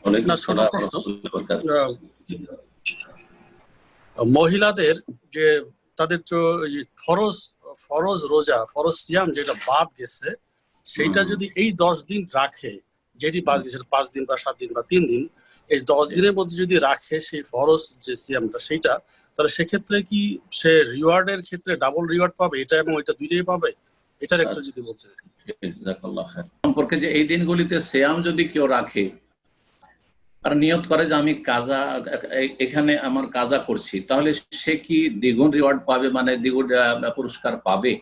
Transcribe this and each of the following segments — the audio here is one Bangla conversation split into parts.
ওয়ালাইকুম না, ছোট আসসালাম ওয়া প্রশ্ন। রাহমাতুল্লাহি ওয়া বারাকাতুহু। মহিলাদের যে তাদের তো এই ফরজ ফরজ রোজা, ফরজ সিয়াম যেটা বাদ গেছে, সেইটা যদি এই 10 দিন রাখে, যেটি বাদ গেছে 5 দিন বা 7 দিন বা 3 দিন, এই 10 দিনের মধ্যে যদি রাখে সেই ফরজ যে সিয়ামটা সেইটা, তাহলে সেক্ষেত্রে কি সে রিওয়ার্ডের ক্ষেত্রে ডাবল রিওয়ার্ড পাবে, এটা এবং ওইটা দুইটাই পাবে? এটার একটু যদি বলতে। জাযাকাল্লাহ খায়ের। সম্পর্কে যে এই দিনগুলিতে সিয়াম যদি কেউ রাখে আর নিয়ত করে যে আমি কাজা এখানে আমার কাজা করছি, তাহলে সে কি দ্বিগুণ রিওয়ার্ড পাবে, মানে দ্বিগুণ পুরস্কার পাবে?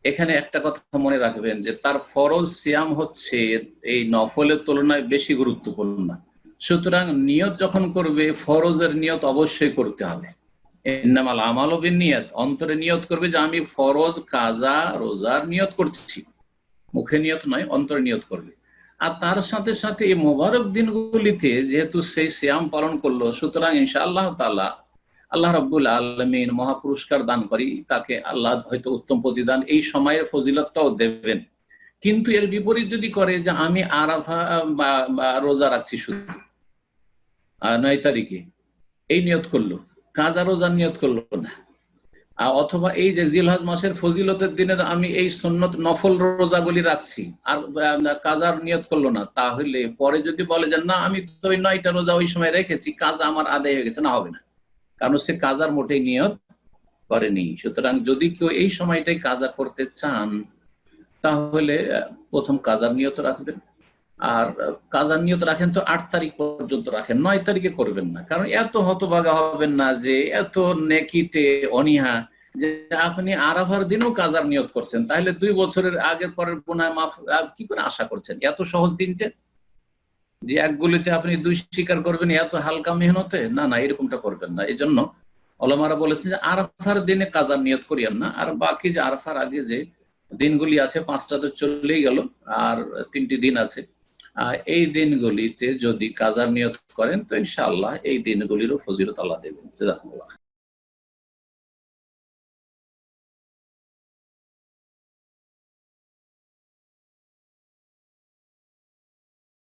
এখানে একটা কথা মনে রাখবেন যে তার ফরজ সিয়াম হচ্ছে এই নফলের তুলনায় বেশি গুরুত্বপূর্ণ। সুতরাং নিয়ত যখন করবে, ফরজের নিয়ত অবশ্যই করতে হবে। ইন্নামাল আমালু বিন্নিয়াত, অন্তরে নিয়ত করবে যে আমি ফরজ কাজা রোজার নিয়ত করছি, মুখে নিয়ত নয়, অন্তরে নিয়ত করবে। আর তার সাথে সাথে এই মোবারক দিনগুলিতে যেহেতু সেই সিয়াম পালন করলো, সুতরাং ইনশাআল্লাহ তাআলা আল্লাহ রাব্বুল আলামিন মহাপুরস্কার দান করি তাকে, আল্লাহ হয়তো উত্তম প্রতিদান এই সময়ের ফজিলতটাও দেবেন। কিন্তু এর বিপরীত যদি করে যে আমি আরাফা বা রোজা রাখছি শুধু 9 তারিখে, এই নিয়ত করলো, কাজা রোজার নিয়ত করলো না, অথবা এই যে জিলহজ মাসের ফজিলতের দিনের আমি এই সুন্নত নফল রোজাগুলি রাখছি আর কাজার নিয়ত করলো না, তাহলে পরে যদি বলে যে না আমি তো ওই 9টা রোজা ওই সময় রেখেছি, কাজা আমার আদায় হয়ে গেছে, না, হবে না, কারণ সে কাজার মোটেই নিয়ত করেনি। সুতরাং যদি কেউ এই সময়টাই কাজা করতে চান, তাহলে প্রথম কাজার নিয়ত রাখবেন। আর কাজার নিয়ত রাখেন তো 8 তারিখ পর্যন্ত রাখেন, 9 তারিখে করবেন না, কারণ এত হতভাগা হবেন না যে এত নেকিতে অনীহা যে আপনি আরাফার দিনও কাজার নিয়ত করছেন, তাহলে 2 বছরের আগের পরের গুনাহ মাফ কি করে আশা করছেন? এত সহজ দিনটা যে একগুলিতে আপনি 2 স্বীকার করবেন, এত হালকা মেহনতে, না না, এরকমটা করবেন না। এই জন্য ওলামারা বলেছেন যে আরাফার দিনে কাজার নিয়ত করিয়েন না, আর বাকি যে আরাফার আগে যে দিনগুলি আছে, 5টা তো চলেই গেল, আর 3টি দিন আছে, এই দিনগুলিতে যদি কাজার নিয়ত করেন তো ইনশাআল্লাহ এই দিনগুলিরও ফজিলত আল্লাহ দেবেন। জাযাকাল্লাহ।